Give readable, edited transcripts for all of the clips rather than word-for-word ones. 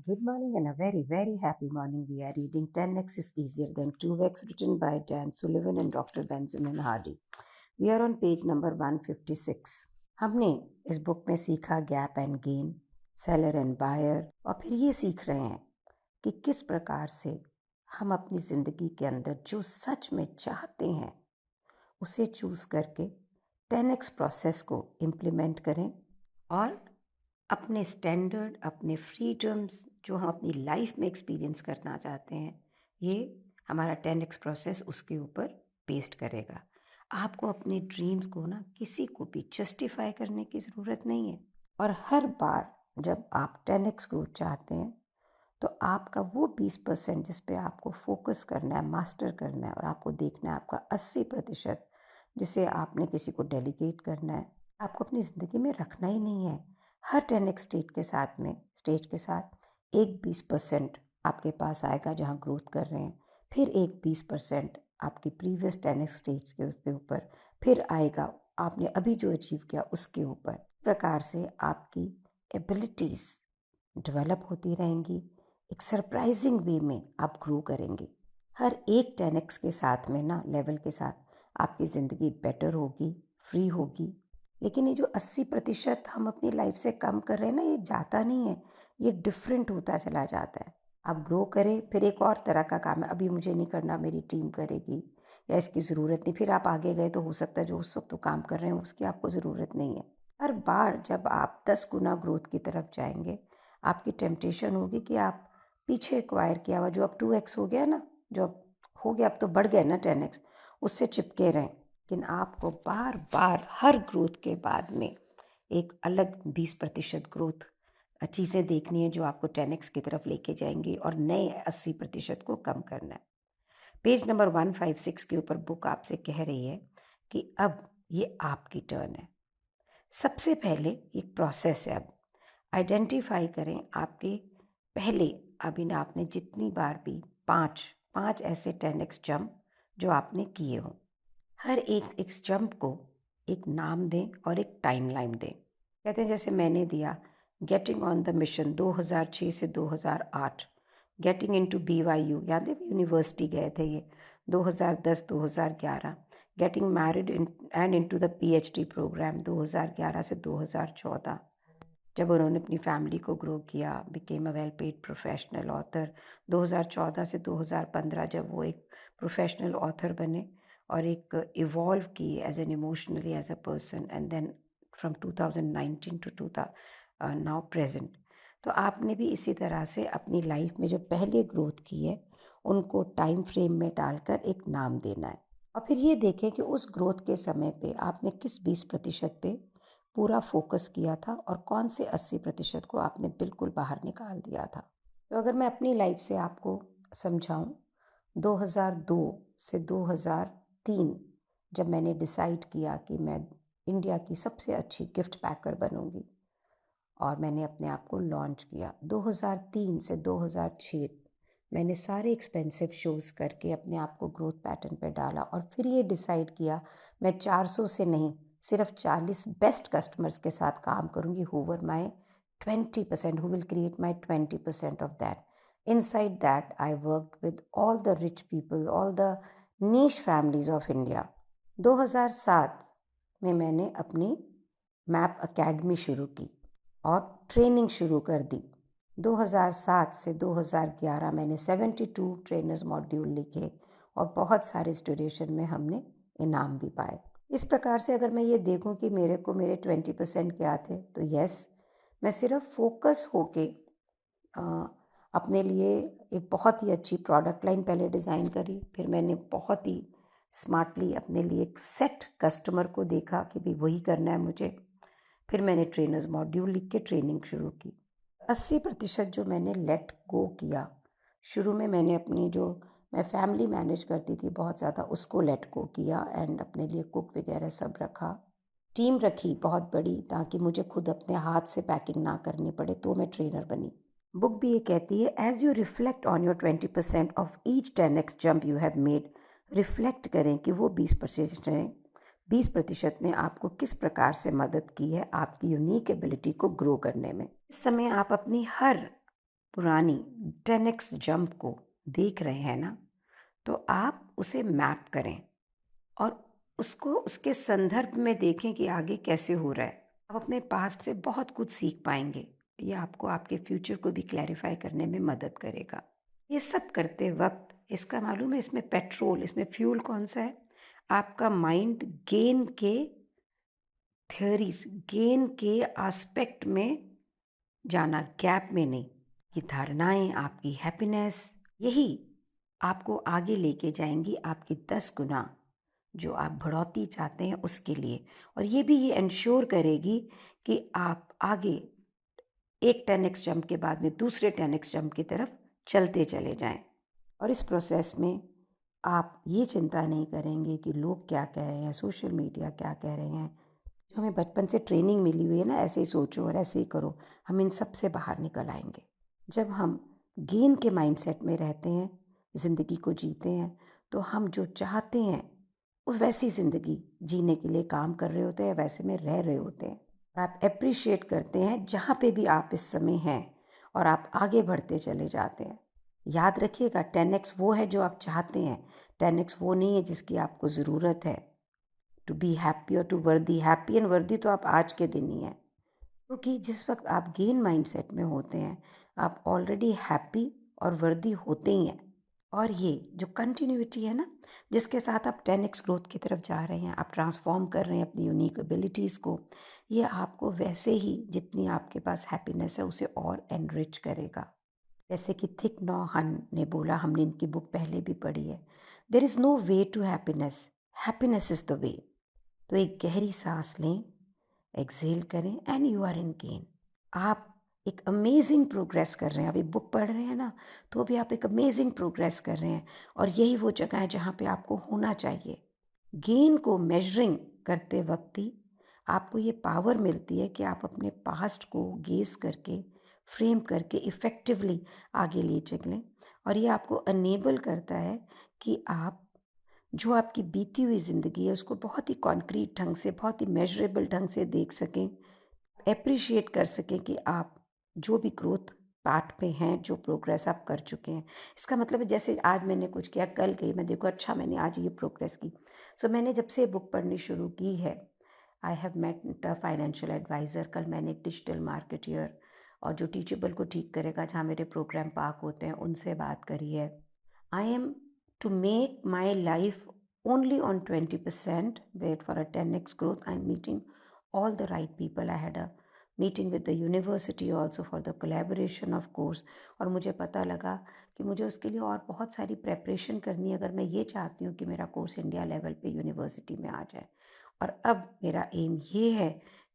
Good morning and a very, very happy morning. We are reading 10x is Easier Than 2x, written by Dan Sullivan and Dr. Benjamin Hardy. We are on page number 156. हमने इस book में सीखा gap and gain, seller and buyer, और फिर ये सीख रहे हैं कि किस प्रकार से हम अपनी ज़िंदगी के अंदर जो सच में चाहते हैं उसे चूज़ करके 10x प्रोसेस को इम्प्लीमेंट करें और अपने स्टैंडर्ड, अपने फ्रीडम्स जो हम अपनी लाइफ में एक्सपीरियंस करना चाहते हैं, ये हमारा 10x प्रोसेस उसके ऊपर बेस्ड करेगा। आपको अपने ड्रीम्स को ना किसी को भी जस्टिफाई करने की ज़रूरत नहीं है, और हर बार जब आप 10x ग्रोथ चाहते हैं तो आपका वो 20% जिस पे आपको फोकस करना है, मास्टर करना है, और आपको देखना है आपका 80% जिसे आपने किसी को डेलीगेट करना है, आपको अपनी ज़िंदगी में रखना ही नहीं है। हर 10x स्टेज के साथ एक 20% आपके पास आएगा जहाँ ग्रोथ कर रहे हैं, फिर एक 20% आपकी प्रीवियस 10x स्टेज के उसके ऊपर, फिर आएगा आपने अभी जो अचीव किया उसके ऊपर। प्रकार से आपकी एबिलिटीज़ डेवलप होती रहेंगी, एक सरप्राइजिंग वे में आप ग्रो करेंगे। हर एक 10x के साथ में ना लेवल के साथ आपकी ज़िंदगी बेटर होगी, फ्री होगी। लेकिन ये जो 80% हम अपनी लाइफ से कम कर रहे हैं ना, ये जाता नहीं है, ये डिफरेंट होता चला जाता है। आप ग्रो करें, फिर एक और तरह का काम है, अभी मुझे नहीं करना, मेरी टीम करेगी, या इसकी ज़रूरत नहीं। फिर आप आगे गए तो हो सकता है जो उस वक्त तो काम कर रहे हैं उसकी आपको ज़रूरत नहीं है। हर बार जब आप 10 गुना ग्रोथ की तरफ जाएंगे, आपकी टेम्पटेशन होगी कि आप पीछे एक्वायर किया हुआ जो अब 2x हो गया ना, जो अब हो गया, अब तो बढ़ गया ना 10x, उससे चिपके रहें। लेकिन आपको बार बार हर ग्रोथ के बाद में एक अलग 20% ग्रोथ चीज़ें देखनी है जो आपको 10x की तरफ लेके जाएंगी, और नए 80% को कम करना है। पेज नंबर 156 के ऊपर बुक आपसे कह रही है कि अब ये आपकी टर्न है। सबसे पहले एक प्रोसेस है, अब आइडेंटिफाई करें आपके पहले अभी ना आपने जितनी बार भी पाँच ऐसे 10x जंप जो आपने किए हों, हर एक जंप को एक नाम दें और एक टाइमलाइन दें। कहते हैं जैसे मैंने दिया गेटिंग ऑन द मिशन 2006 से 2008, गेटिंग इनटू BYU, याद है यूनिवर्सिटी गए थे ये 2010-2011, getting married and into the PhD program 2011 से 2014, जब उन्होंने अपनी फैमिली को ग्रो किया, became a well paid professional author 2014 से 2015, जब वो एक प्रोफेशनल ऑथर बने और एक इवॉल्व की as an emotionally as a person, and then from 2019 to now present. तो आपने भी इसी तरह से अपनी लाइफ में जो पहले ग्रोथ की है उनको टाइम फ्रेम में डालकर एक नाम देना है, और फिर ये देखें कि उस ग्रोथ के समय पे आपने किस 20% पे पूरा फोकस किया था और कौन से 80% को आपने बिल्कुल बाहर निकाल दिया था। तो अगर मैं अपनी लाइफ से आपको समझाऊं, 2002 से 2003 जब मैंने डिसाइड किया कि मैं इंडिया की सबसे अच्छी गिफ्ट पैकर बनूंगी, और मैंने अपने आप को लॉन्च किया। 2003 से 2006 मैंने सारे एक्सपेंसिव शोज़ करके अपने आप को ग्रोथ पैटर्न पे डाला, और फिर ये डिसाइड किया मैं 400 से नहीं, सिर्फ 40 बेस्ट कस्टमर्स के साथ काम करूँगी, who were my 20%, who will create my 20% of that. Inside that, I worked with all the rich people, all the niche families of India. 2007 में मैंने अपनी मैप अकेडमी शुरू की और ट्रेनिंग शुरू कर दी। 2007 से 2011 मैंने 72 ट्रेनर्स मॉड्यूल लिखे, और बहुत सारे स्टूडेशन में हमने इनाम भी पाए। इस प्रकार से अगर मैं ये देखूं कि मेरे को मेरे 20% क्या थे, तो यस, मैं सिर्फ फोकस होके अपने लिए एक बहुत ही अच्छी प्रोडक्ट लाइन पहले डिज़ाइन करी, फिर मैंने बहुत ही स्मार्टली अपने लिए एक सेट कस्टमर को देखा कि भी वही करना है मुझे, फिर मैंने ट्रेनर्स मॉड्यूल लिख के ट्रेनिंग शुरू की। 80% जो मैंने लेट गो किया, शुरू में मैंने अपनी जो मैं फैमिली मैनेज करती थी बहुत ज़्यादा, उसको लेट गो किया एंड अपने लिए कुक वगैरह सब रखा, टीम रखी बहुत बड़ी ताकि मुझे खुद अपने हाथ से पैकिंग ना करनी पड़े, तो मैं ट्रेनर बनी। बुक भी ये कहती है as you reflect on your 20% of each 10x jump you have made, reflect करें कि वो 20% ने आपको किस प्रकार से मदद की है आपकी यूनिक एबिलिटी को ग्रो करने में। इस समय आप अपनी हर पुरानी 10x जंप को देख रहे हैं ना, तो आप उसे मैप करें और उसको उसके संदर्भ में देखें कि आगे कैसे हो रहा है। आप अपने पास्ट से बहुत कुछ सीख पाएंगे। ये आपको आपके फ्यूचर को भी क्लैरिफाई करने में मदद करेगा। ये सब करते वक्त इसका मालूम है, इसमें पेट्रोल, इसमें फ्यूल कौन सा है? आपका माइंड गेन के थ्योरीज, गेन के एस्पेक्ट में जाना, गैप में नहीं। ये धारणाएं आपकी हैप्पीनेस, यही आपको आगे लेके जाएंगी आपकी 10 गुना जो आप बढ़ोतरी चाहते हैं उसके लिए। और ये भी ये इंश्योर करेगी कि आप आगे एक 10x जंप के बाद में दूसरे 10x जंप की तरफ चलते चले जाएं। और इस प्रोसेस में आप ये चिंता नहीं करेंगे कि लोग क्या कह रहे हैं, सोशल मीडिया क्या कह रहे हैं। जो हमें बचपन से ट्रेनिंग मिली हुई है ना, ऐसे ही सोचो और ऐसे ही करो, हम इन सब से बाहर निकल आएंगे। जब हम गेन के माइंडसेट में रहते हैं, ज़िंदगी को जीते हैं, तो हम जो चाहते हैं वो वैसी ज़िंदगी जीने के लिए काम कर रहे होते हैं, वैसे में रह रहे होते हैं। और आप एप्रिशिएट करते हैं जहाँ पे भी आप इस समय हैं और आप आगे बढ़ते चले जाते हैं। याद रखिएगा, 10x वो है जो आप चाहते हैं, 10x वो नहीं है जिसकी आपको ज़रूरत है। टू बी हैप्पी और टू वर्दी, हैप्पी एंड वर्दी तो आप आज के दिन ही हैं। क्योंकि जिस वक्त आप गेन माइंडसेट में होते हैं, आप ऑलरेडी हैप्पी और वर्दी होते ही हैं। और ये जो कंटिन्यूटी है ना, जिसके साथ आप 10x ग्रोथ की तरफ जा रहे हैं, आप ट्रांसफॉर्म कर रहे हैं अपनी यूनिक एबिलिटीज़ को, ये आपको वैसे ही जितनी आपके पास हैप्पीनेस है उसे और एनरिच करेगा। जैसे कि थिक नौ हन ने बोला, हमने इनकी बुक पहले भी पढ़ी है, there is no way to happiness, happiness is the way. तो एक गहरी सांस लें, एक्सेल करें and you are in gain. आप एक अमेजिंग प्रोग्रेस कर रहे हैं। अभी बुक पढ़ रहे हैं ना, तो अभी आप एक अमेजिंग प्रोग्रेस कर रहे हैं और यही वो जगह है जहाँ पे आपको होना चाहिए। गेन को मेजरिंग करते वक्त ही आपको ये पावर मिलती है कि आप अपने पास्ट को गेस करके, फ्रेम करके इफ़ेक्टिवली आगे ले चलें। और ये आपको अनेबल करता है कि आप जो आपकी बीती हुई ज़िंदगी है उसको बहुत ही कॉन्क्रीट ढंग से, बहुत ही मेजरेबल ढंग से देख सकें, एप्रिशिएट कर सकें कि आप जो भी ग्रोथ पार्ट पे हैं, जो प्रोग्रेस आप कर चुके हैं। इसका मतलब है जैसे आज मैंने कुछ किया, कल गई मैं देखो, अच्छा मैंने आज ये प्रोग्रेस की। सो मैंने जब से बुक पढ़नी शुरू की है, I have met a financial adviser. कल मैंने एक डिजिटल मार्केटियर और जो टीचेबल को ठीक करेगा, जहाँ मेरे प्रोग्राम पार्क होते हैं, उनसे बात करी है। I am to make my life only on 20%. Wait for a 10x growth. I'm meeting all the right people. I had a meeting with the university also for the collaboration of course. और मुझे पता लगा कि मुझे उसके लिए और बहुत सारी प्रेपरेशन करनी है अगर मैं ये चाहती हूँ कि मेरा कोर्स इंडिया लेवल पे यूनिवर्सिटी में आ जाए। और अब मेरा एम ये है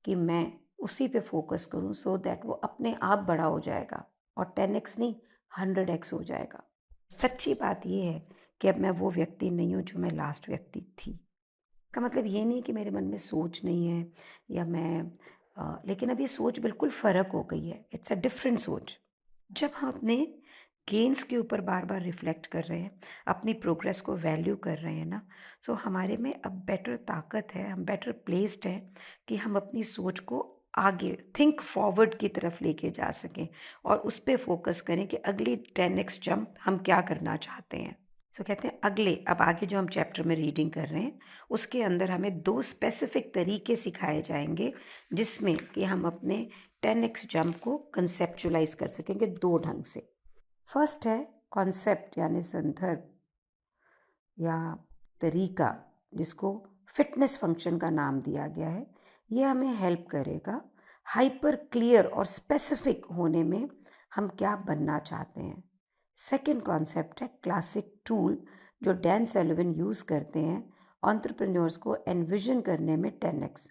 कि मैं उसी पे फोकस करूँ सो दैट वो अपने आप बड़ा हो जाएगा और 10x नहीं 100x हो जाएगा। सच्ची बात ये है कि अब मैं वो व्यक्ति नहीं हूँ जो मैं लास्ट व्यक्ति थी। इसका मतलब ये नहीं कि मेरे मन में सोच नहीं है या लेकिन अब ये सोच बिल्कुल फ़र्क हो गई है। इट्स अ डिफरेंट सोच। जब हम अपने गेन्स के ऊपर बार बार रिफ्लेक्ट कर रहे हैं, अपनी प्रोग्रेस को वैल्यू कर रहे हैं ना, तो हमारे में अब बेटर ताकत है, हम बेटर प्लेस्ड हैं कि हम अपनी सोच को आगे थिंक फॉरवर्ड की तरफ लेके जा सकें और उस पर फोकस करें कि अगली 10x जंप हम क्या करना चाहते हैं। सो कहते हैं अगले, अब आगे जो हम चैप्टर में रीडिंग कर रहे हैं उसके अंदर हमें 2 स्पेसिफिक तरीके सिखाए जाएंगे जिसमें कि हम अपने 10x जंप को कंसेप्चुलाइज कर सकेंगे 2 ढंग से। फर्स्ट है कॉन्सेप्ट यानी संदर्भ या तरीका, जिसको फिटनेस फंक्शन का नाम दिया गया है। ये हमें हेल्प करेगा हाइपर क्लियर और स्पेसिफिक होने में हम क्या बनना चाहते हैं। सेकंड कॉन्सेप्ट है क्लासिक टूल जो डैन सेल्विन यूज़ करते हैं एंटरप्रेन्योर्स को एनविजन करने में 10x।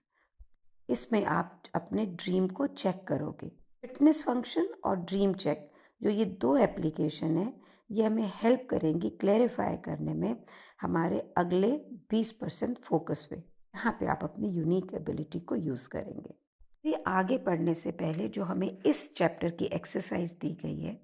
इसमें आप अपने ड्रीम को चेक करोगे। फिटनेस फंक्शन और ड्रीम चेक, जो ये 2 एप्लीकेशन है, ये हमें हेल्प करेंगी क्लैरिफाई करने में हमारे अगले 20% फोकस पे। यहाँ पे आप अपनी यूनिक एबिलिटी को यूज़ करेंगे। ये आगे पढ़ने से पहले जो हमें इस चैप्टर की एक्सरसाइज दी गई है,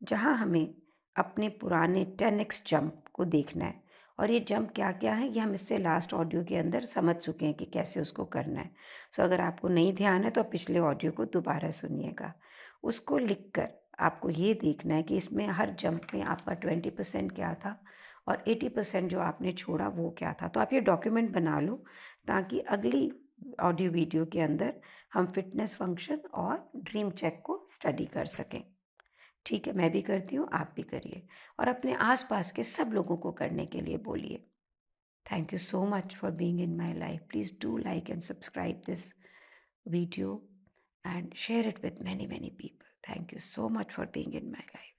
जहाँ हमें अपने पुराने 10x जंप को देखना है और ये जंप क्या क्या है ये हम इससे लास्ट ऑडियो के अंदर समझ चुके हैं कि कैसे उसको करना है। सो अगर आपको नहीं ध्यान है तो आप पिछले ऑडियो को दोबारा सुनिएगा। उसको लिखकर आपको ये देखना है कि इसमें हर जंप में आपका 20% क्या था और 80% जो आपने छोड़ा वो क्या था। तो आप ये डॉक्यूमेंट बना लो ताकि अगली ऑडियो वीडियो के अंदर हम फिटनेस फंक्शन और ड्रीम चेक को स्टडी कर सकें। ठीक है, मैं भी करती हूँ, आप भी करिए और अपने आसपास के सब लोगों को करने के लिए बोलिए। Thank you so much for being in my life. Please do like and subscribe this video and share it with many people. Thank you so much for being in my life.